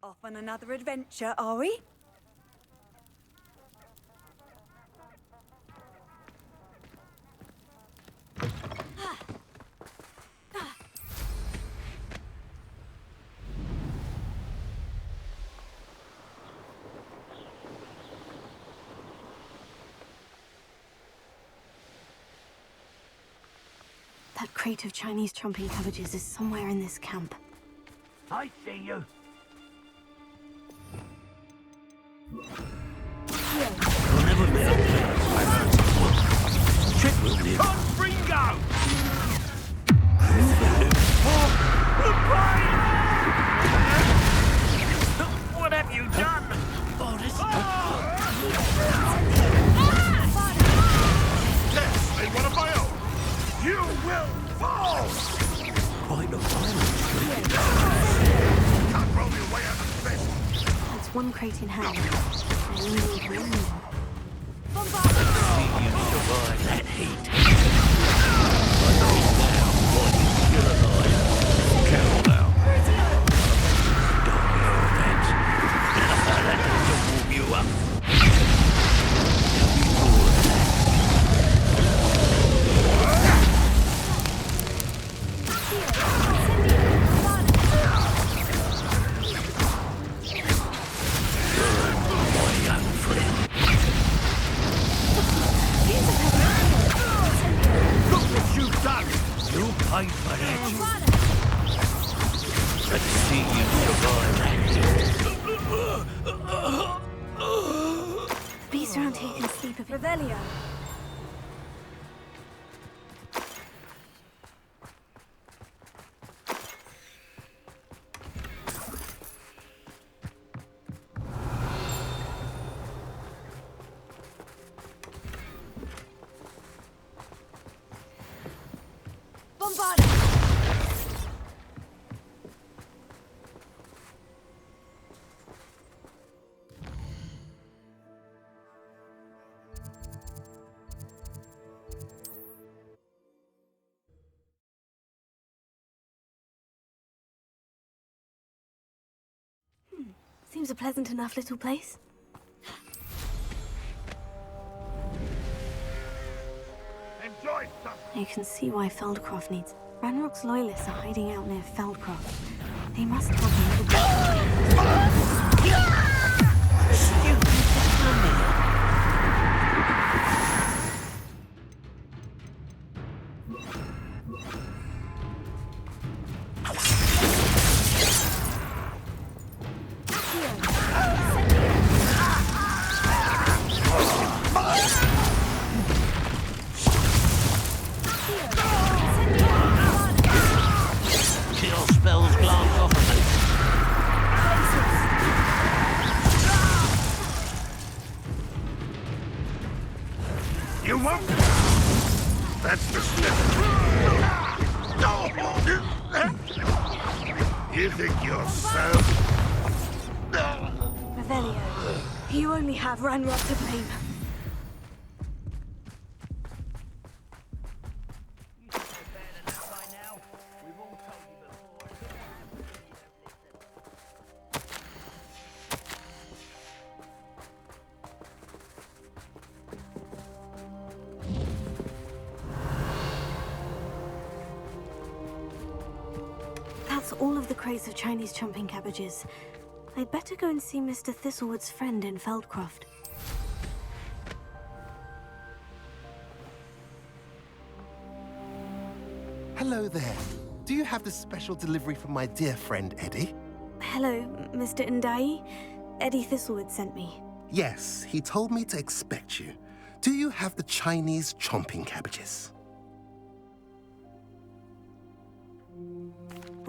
Off on another adventure, are we? That crate of Chinese chomping cabbages is somewhere in this camp. I see you. You'll never be able to Trick will live. Ringo! What have you done? Yes, in one of my own. You will fall! Quite a violent Can't roll your way out of this. That's one crate in hand. I only need one more. See you survive that heat. I know now what you feel alive. Carol now. Don't know that. That doesn't warm you up. Fight for that. Let's see you survive that. The beast around here can sleep a bit. Revelio. Seems a pleasant enough little place. Enjoy stuff. You can see why Feldcroft needs. Ranrock's loyalists are hiding out near Feldcroft. They must have a little You won't. That's the slip. You think you're so... Revelio. You only have Ranrock to blame. That's all of the crates of Chinese chomping cabbages. I'd better go and see Mr. Thistlewood's friend in Feldcroft. Hello there. Do you have this special delivery from my dear friend Eddie? Hello, Mr. Ndai. Eddie Thistlewood sent me. Yes, he told me to expect you. Do you have the Chinese chomping cabbages?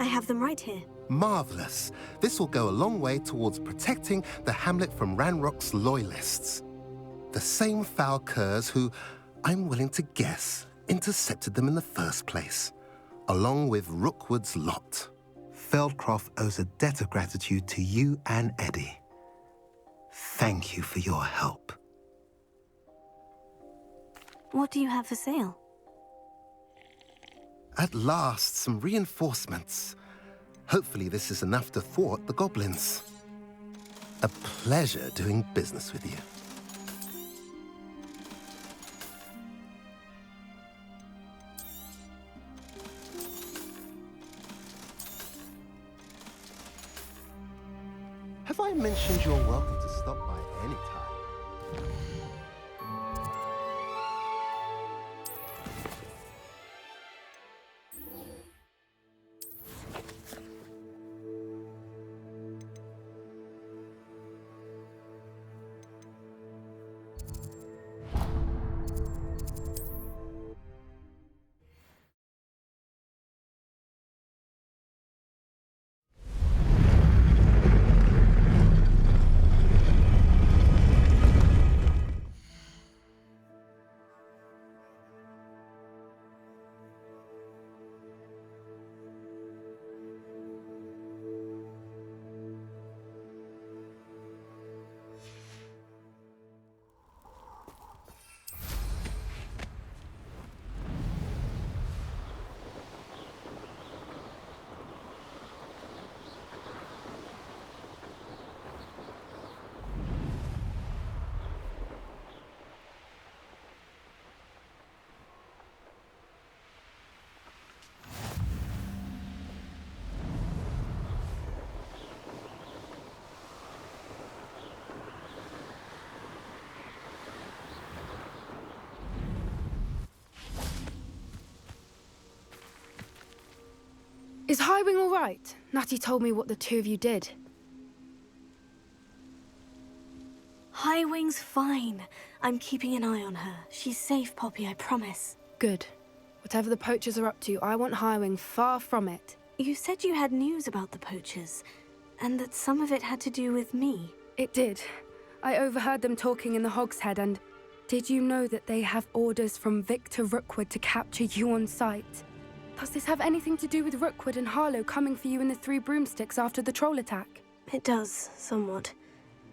I have them right here. Marvelous. This will go a long way towards protecting the hamlet from Ranrock's loyalists. The same foul curs who, I'm willing to guess, intercepted them in the first place, along with Rookwood's lot. Feldcroft owes a debt of gratitude to you and Eddie. Thank you for your help. What do you have for sale? At last, some reinforcements. Hopefully this is enough to thwart the goblins. A pleasure doing business with you. Have I mentioned you're welcome to stop by any time? Is Highwing all right? Natty told me what the two of you did. Highwing's fine. I'm keeping an eye on her. She's safe, Poppy, I promise. Good. Whatever the poachers are up to, I want Highwing far from it. You said you had news about the poachers, and that some of it had to do with me. It did. I overheard them talking in the Hogshead, and did you know that they have orders from Victor Rookwood to capture you on sight? Does this have anything to do with Rookwood and Harlow coming for you in the Three Broomsticks after the troll attack? It does, somewhat.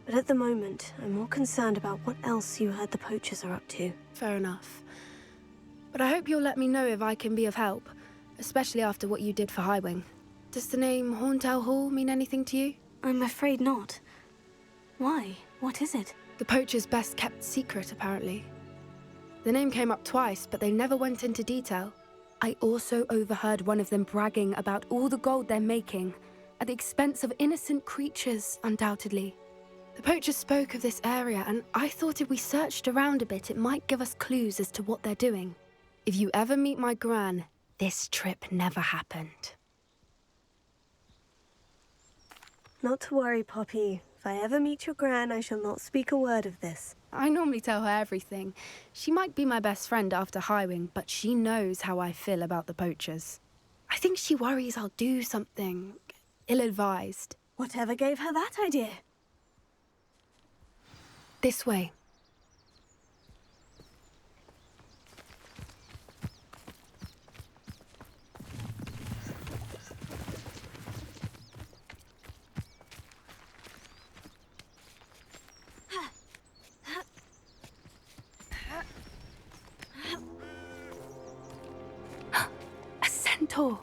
But at the moment, I'm more concerned about what else you heard the poachers are up to. Fair enough. But I hope you'll let me know if I can be of help, especially after what you did for Highwing. Does the name Horntail Hall mean anything to you? I'm afraid not. Why? What is it? The poachers' best kept secret, apparently. The name came up twice, but they never went into detail. I also overheard one of them bragging about all the gold they're making, at the expense of innocent creatures, undoubtedly. The poachers spoke of this area, and I thought if we searched around a bit, it might give us clues as to what they're doing. If you ever meet my gran, this trip never happened. Not to worry, Poppy. If I ever meet your gran, I shall not speak a word of this. I normally tell her everything. She might be my best friend after Highwing, but she knows how I feel about the poachers. I think she worries I'll do something ill-advised. Whatever gave her that idea? This way. A centaur.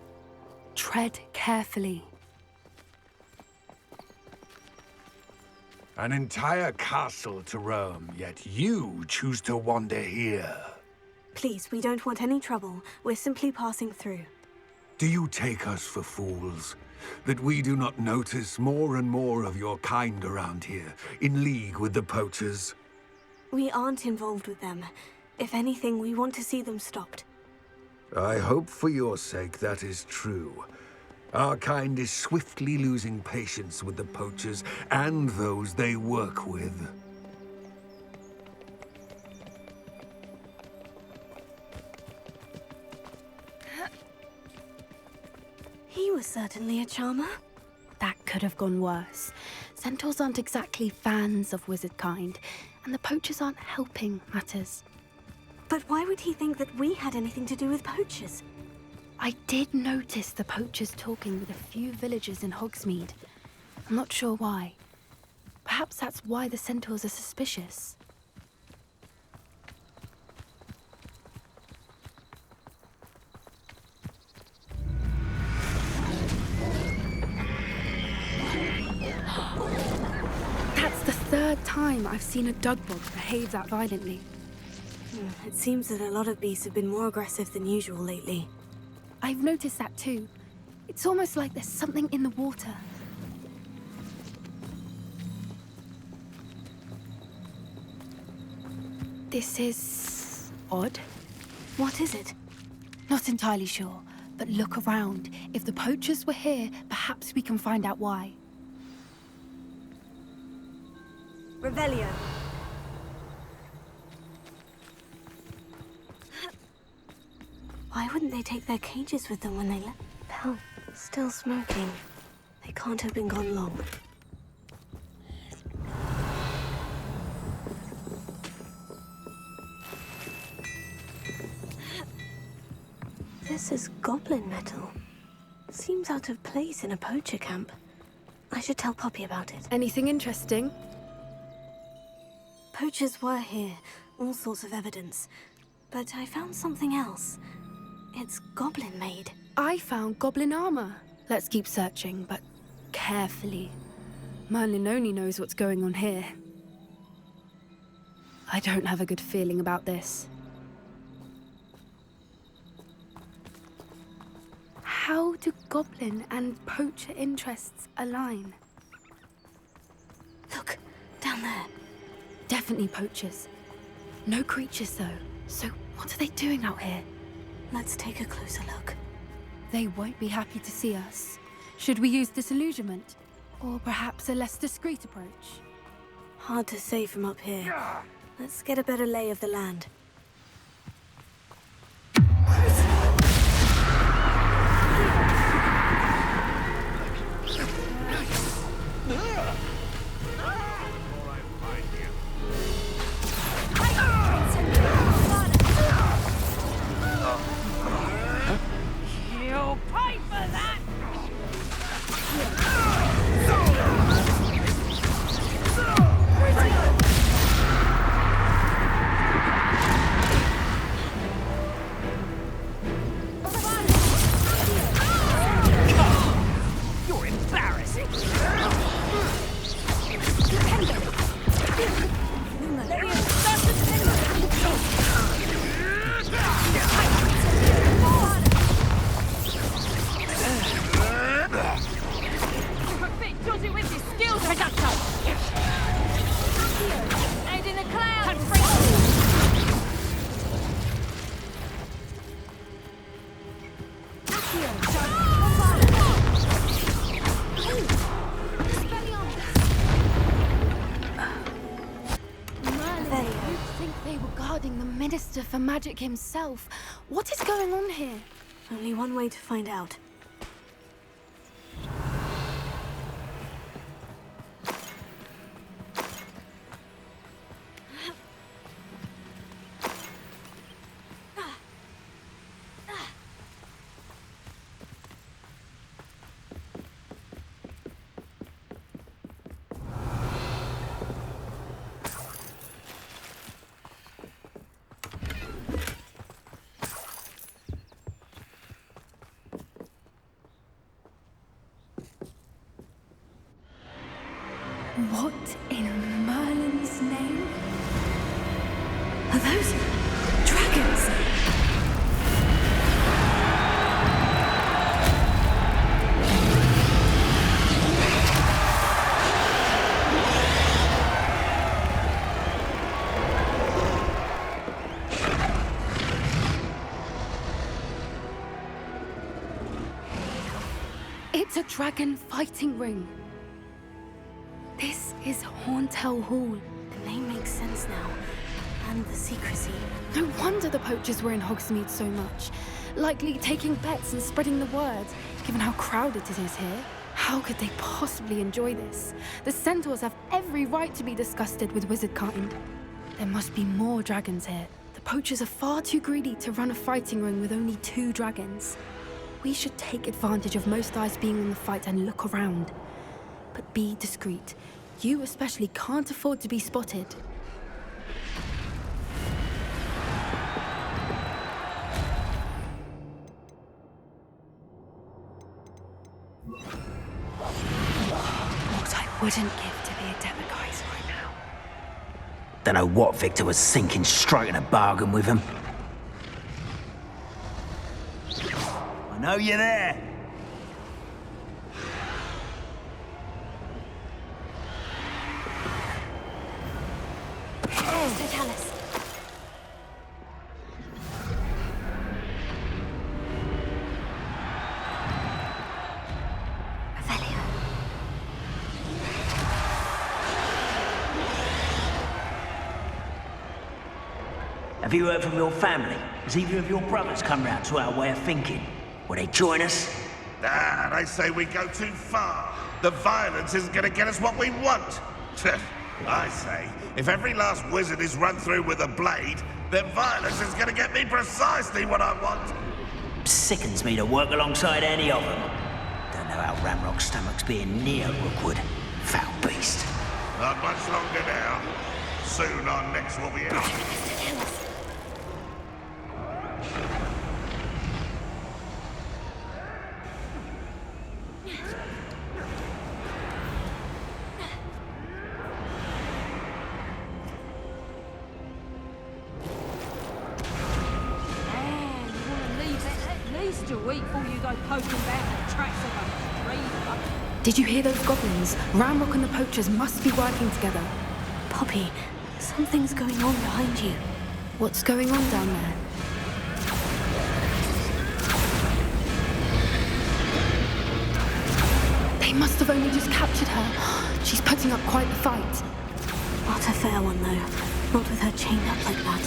Tread carefully. An entire castle to roam, yet you choose to wander here. Please, we don't want any trouble. We're simply passing through. Do you take us for fools? That we do not notice more and more of your kind around here, in league with the poachers? We aren't involved with them. If anything, we want to see them stopped. I hope for your sake that is true. Our kind is swiftly losing patience with the poachers and those they work with. He was certainly a charmer. That could have gone worse. Centaurs aren't exactly fans of wizard kind, and the poachers aren't helping matters. But why would he think that we had anything to do with poachers? I did notice the poachers talking with a few villagers in Hogsmeade. I'm not sure why. Perhaps that's why the centaurs are suspicious. third time I've seen a dugbog behave that violently. It seems that a lot of beasts have been more aggressive than usual lately. I've noticed that too. It's almost like there's something in the water. This is odd. What is it? Not entirely sure, but look around. If the poachers were here, perhaps we can find out why. Revelio. Why wouldn't they take their cages with them when they left? Hell, still smoking. They can't have been gone long. This is goblin metal. Seems out of place in a poacher camp. I should tell Poppy about it. Anything interesting? Poachers were here, all sorts of evidence. But I found something else. It's goblin-made. I found goblin armor. Let's keep searching, but carefully. Merlin only knows what's going on here. I don't have a good feeling about this. How do goblin and poacher interests align? Look, down there. Definitely poachers. No creatures, though. So what are they doing out here? Let's take a closer look. They won't be happy to see us. Should we use disillusionment? Or perhaps a less discreet approach? Hard to say from up here. Let's get a better lay of the land. You'll pay for that! You're embarrassing! Does it with his skills, Reductor! Head in the clouds! Merlin, you'd think they were guarding the Minister for Magic himself. What is going on here? Only one way to find out. What in Merlin's name? Are those dragons? It's a dragon fighting ring. This is Hauntel Hall. The name makes sense now. And the secrecy. No wonder the poachers were in Hogsmeade so much. Likely taking bets and spreading the word, given how crowded it is here. How could they possibly enjoy this? The centaurs have every right to be disgusted with wizard kind. There must be more dragons here. The poachers are far too greedy to run a fighting ring with only 2 dragons. We should take advantage of most eyes being on the fight and look around. But be discreet. You especially can't afford to be spotted. What I wouldn't give to be a Demiguise right now. Don't know what Victor was thinking, striking a bargain with him. I know you're there. So tell us. Have you heard from your family? Has either of your brothers come round to our way of thinking? Will they join us? Ah, they say we go too far. The violence isn't going to get us what we want. I say, if every last wizard is run through with a blade, then violence is going to get me precisely what I want. Sickens me to work alongside any of them. Don't know how Ramrock's stomach's being near Rookwood. Foul beast. Not much longer now. Soon our necks will be out. To eat before you go poking about the tracks of a reaver. Did you hear those goblins? Ramrock and the poachers must be working together. Poppy, something's going on behind you. What's going on down there? They must have only just captured her. She's putting up quite the fight. Not a fair one, though. Not with her chained up like that.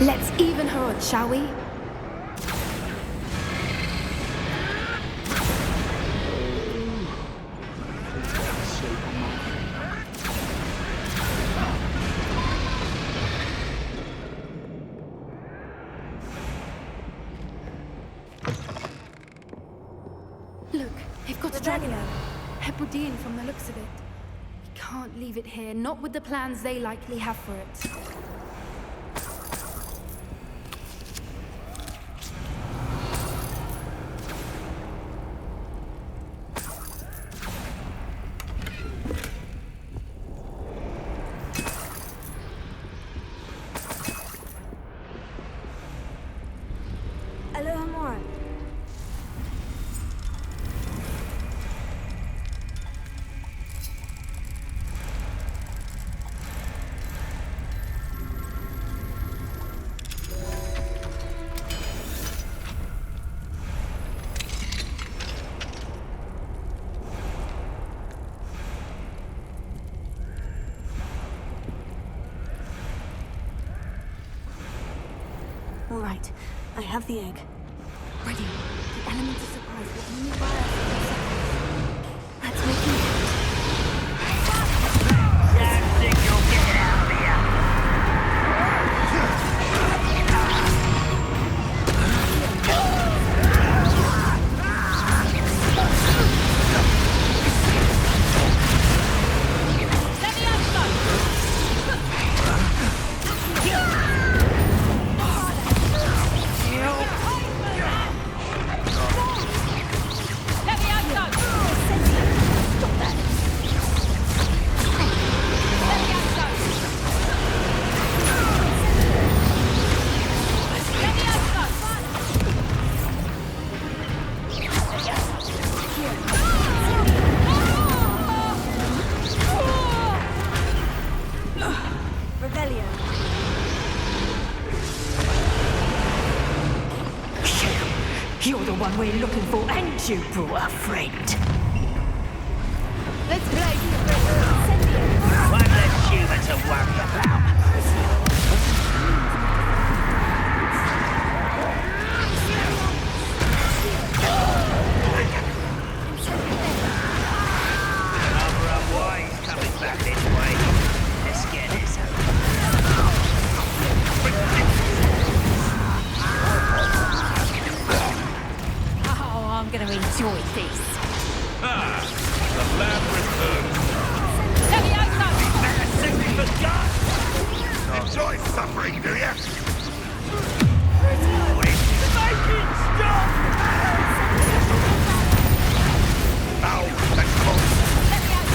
Let's even her odds, shall we? Look, they've got a dragon. Hebridean from the looks of it. We can't leave it here, not with the plans they likely have for it. All right, I have the egg. Ready. The element of surprise will only buy us a few seconds. Let's make it. Don't think you'll get it out of here. You're the one we're looking for, and you brought a friend. Let's play. One less human to worry about. Coming back this way. Let's get this over. I'm gonna enjoy this. The lab returns. Let me out, Enjoy suffering, do ya? Ow, that's close. Let me out,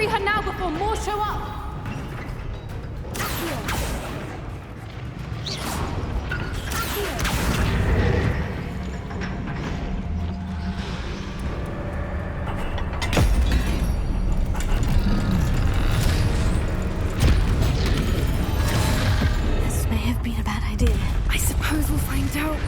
free her now before more show up! This may have been a bad idea. I suppose we'll find out.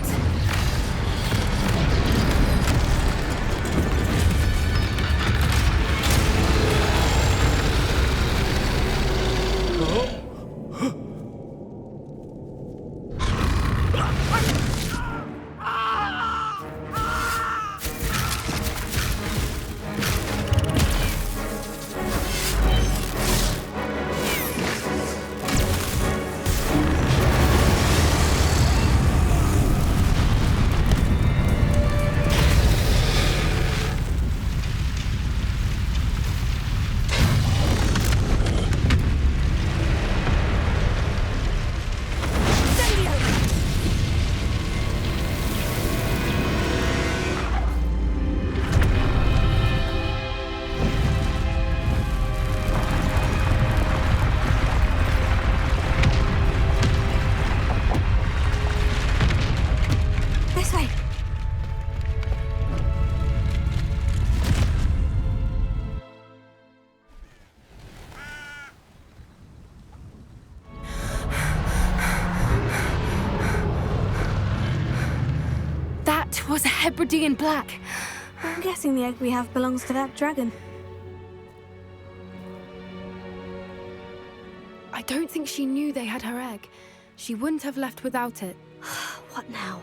Was a Hebridean black. I'm guessing the egg we have belongs to that dragon. I don't think she knew they had her egg. She wouldn't have left without it. What now?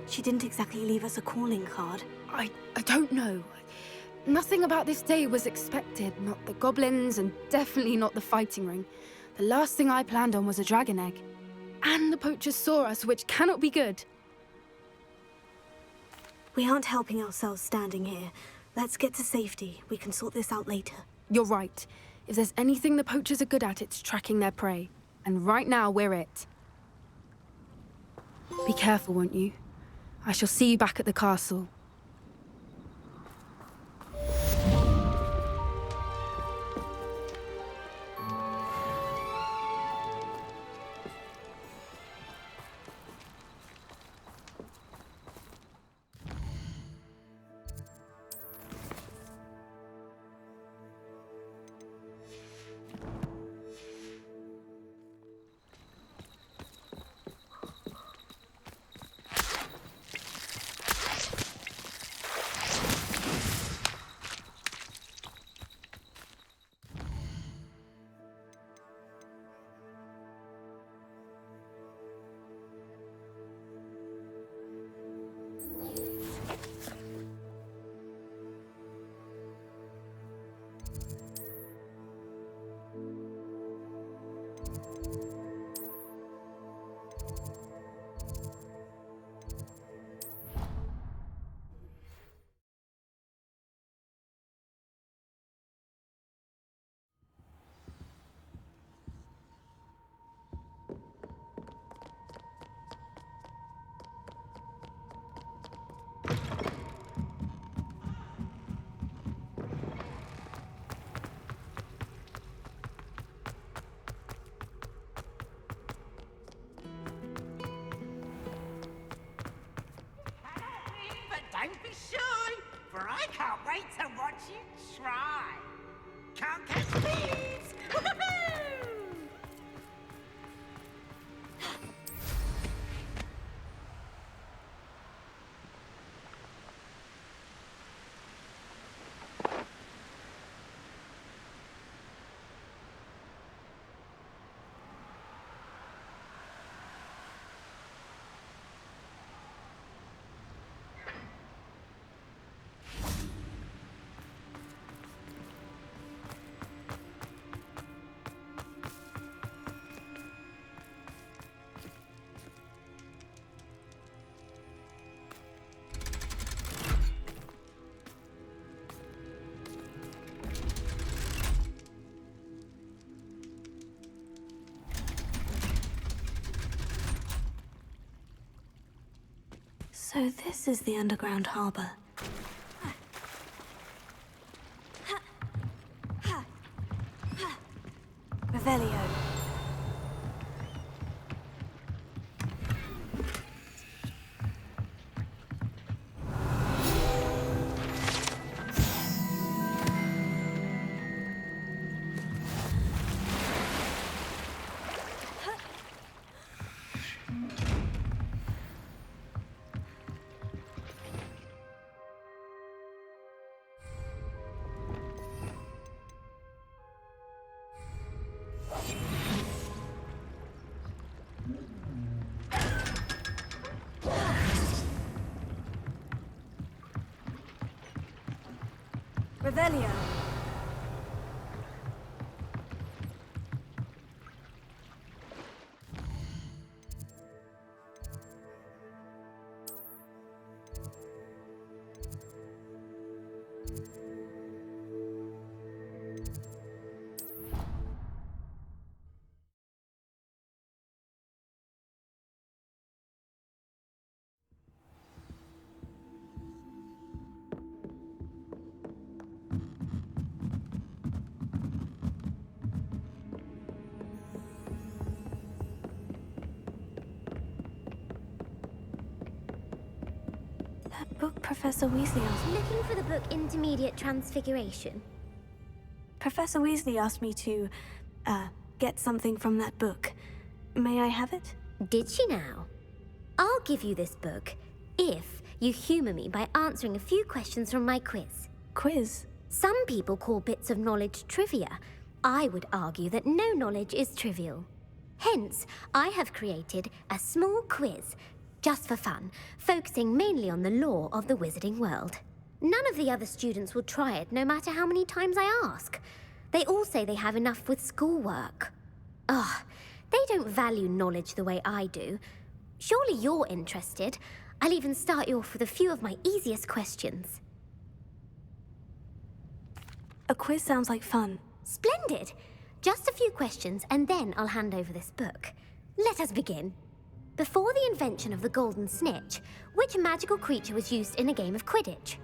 She didn't exactly leave us a calling card. I don't know. Nothing about this day was expected. Not the goblins, and definitely not the fighting ring. The last thing I planned on was a dragon egg. And the poachers saw us, which cannot be good. We aren't helping ourselves standing here. Let's get to safety. We can sort this out later. You're right. If there's anything the poachers are good at, it's tracking their prey. And right now, we're it. Be careful, won't you? I shall see you back at the castle. Don't be shy, for I can't wait to watch you try. Can't catch thieves! Woohoo! So this is the underground harbor. Revelio. That book Professor Weasley asked me. Looking for the book Intermediate Transfiguration? Professor Weasley asked me to, get something from that book. May I have it? Did she now? I'll give you this book if you humour me by answering a few questions from my quiz. Quiz? Some people call bits of knowledge trivia. I would argue that no knowledge is trivial. Hence, I have created a small quiz, just for fun, focusing mainly on the lore of the wizarding world. None of the other students will try it, no matter how many times I ask. They all say they have enough with schoolwork. Ugh, they don't value knowledge the way I do. Surely you're interested. I'll even start you off with a few of my easiest questions. A quiz sounds like fun. Splendid! Just a few questions, and then I'll hand over this book. Let us begin. Before the invention of the golden snitch, which magical creature was used in a game of Quidditch?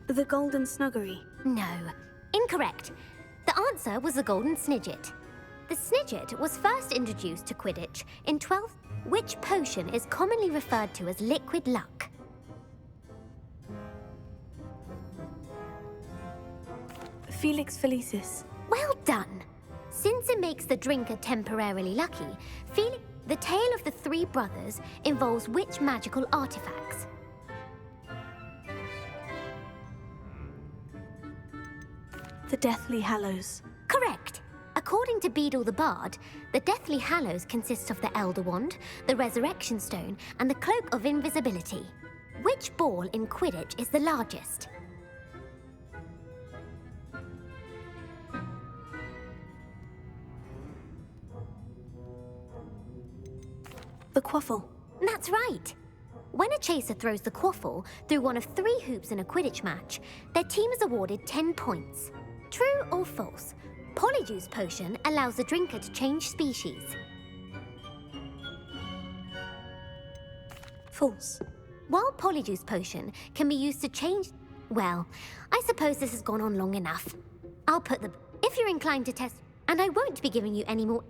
The Golden Snuggery. No. Incorrect. The answer was the golden snidget. The snidget was first introduced to Quidditch in 12th. Which potion is commonly referred to as liquid luck? Felix Felicis. Well done. Since it makes the drinker temporarily lucky, the tale of the three brothers involves which magical artifacts? The Deathly Hallows. Correct. According to Beedle the Bard, the Deathly Hallows consists of the Elder Wand, the Resurrection Stone, and the Cloak of Invisibility. Which ball in Quidditch is the largest? The Quaffle. That's right. When a chaser throws the quaffle through one of 3 hoops in a Quidditch match, their team is awarded 10 points. True or false? Polyjuice potion allows the drinker to change species. False. While Polyjuice potion can be used to change... Well, I suppose this has gone on long enough. I'll put the... If you're inclined to test... And I won't be giving you any more...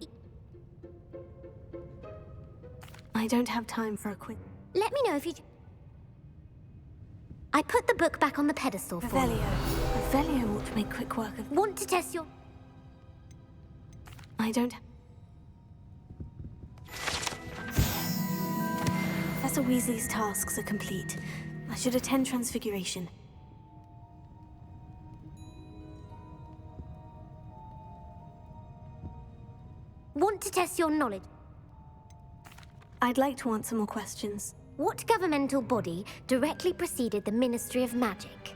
I don't have time for a quick... Let me know if you... I put the book back on the pedestal for you. Revelio ought to make quick work of... Want to test your... I don't... Professor Weasley's tasks are complete. I should attend Transfiguration. Want to test your knowledge? I'd like to answer more questions. What governmental body directly preceded the Ministry of Magic?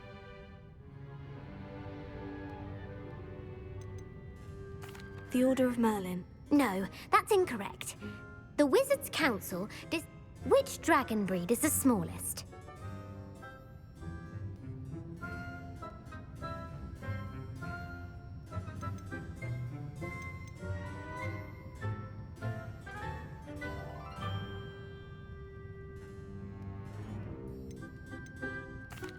The Order of Merlin. No, that's incorrect. The Wizards' Council... Which dragon breed is the smallest?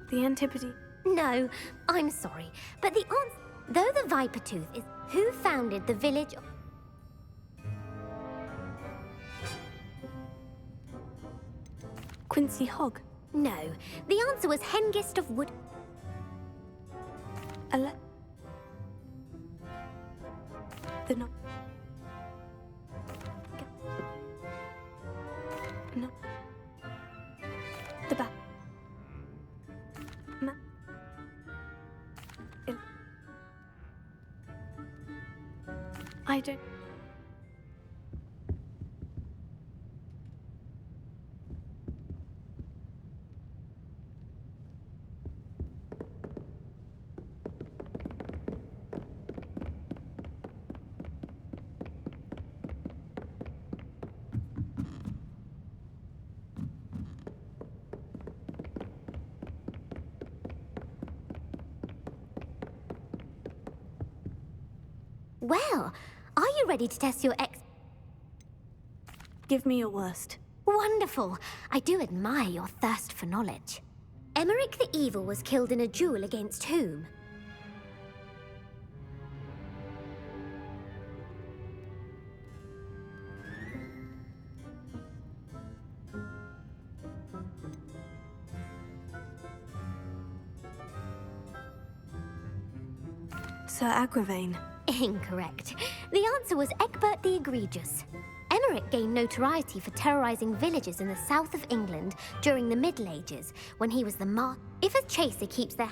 The Antipode. No, I'm sorry, but the answer... Though the Viper Tooth is... Who founded the village... Quincy Hogg. No, the answer was Hengist of Wood... The I don't... Well, are you ready to test your Give me your worst. Wonderful! I do admire your thirst for knowledge. Emmerich the Evil was killed in a duel against whom? Sir Agravain. Incorrect. The answer was Egbert the Egregious. Emmerich gained notoriety for terrorizing villages in the south of England during the Middle Ages, when he was the If a chaser keeps their...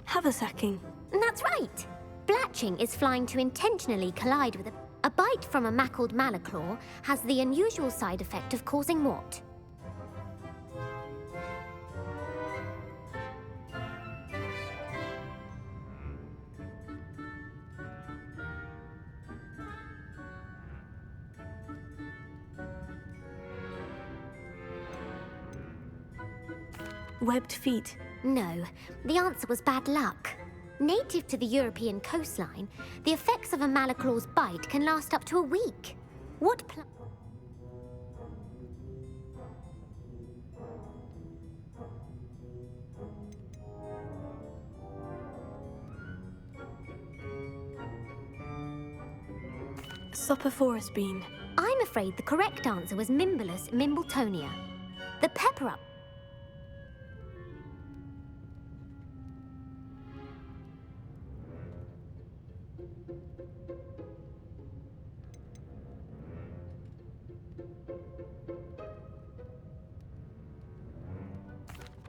Haversacking. That's right. Blatching is flying to intentionally collide with a bite from a mackled malaclaw has the unusual side effect of causing what? Webbed feet. No, the answer was bad luck. Native to the European coastline, the effects of a malaclaw's bite can last up to a week. What Sophophorus bean. I'm afraid the correct answer was Mimbulus mimbletonia. The pepper up.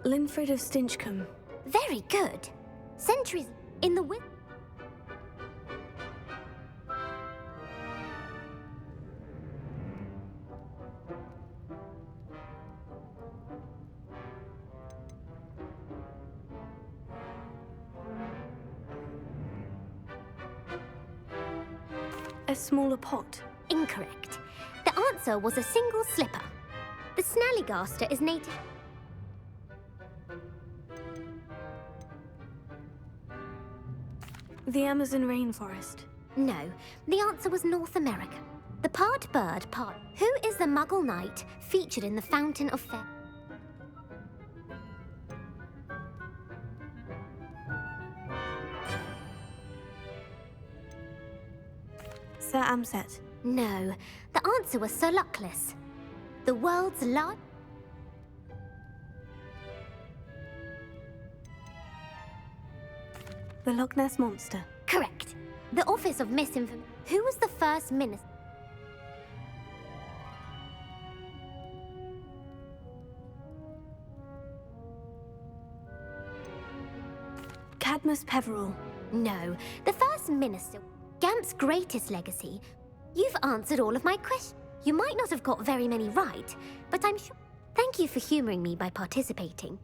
Linfred of Stinchcombe. Very good. Centuries in the A smaller pot. Incorrect. The answer was a single slipper. The snallygaster is native. The Amazon rainforest. No, the answer was North America. The part bird, part... Who is the Muggle knight featured in the Fountain of Fair? Sir Amset. No, the answer was Sir Luckless. The world's largest... The Loch Ness Monster. Correct. The Office of Misinformation. Who was the first minister? Cadmus Peveril. No, the first minister. Gamp's greatest legacy. You've answered all of my questions. You might not have got very many right, but I'm sure... Thank you for humouring me by participating.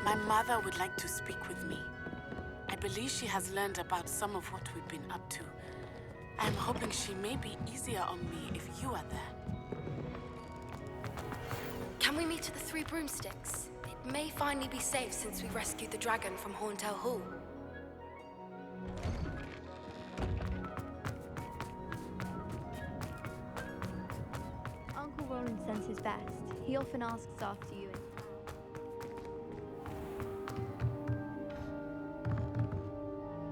My mother would like to speak with me. I believe she has learned about some of what we've been up to. I'm hoping she may be easier on me if you are there. Can we meet at the Three Broomsticks? It may finally be safe since we rescued the dragon from Horntail Hall. Uncle Roland sends his best. He often asks after you and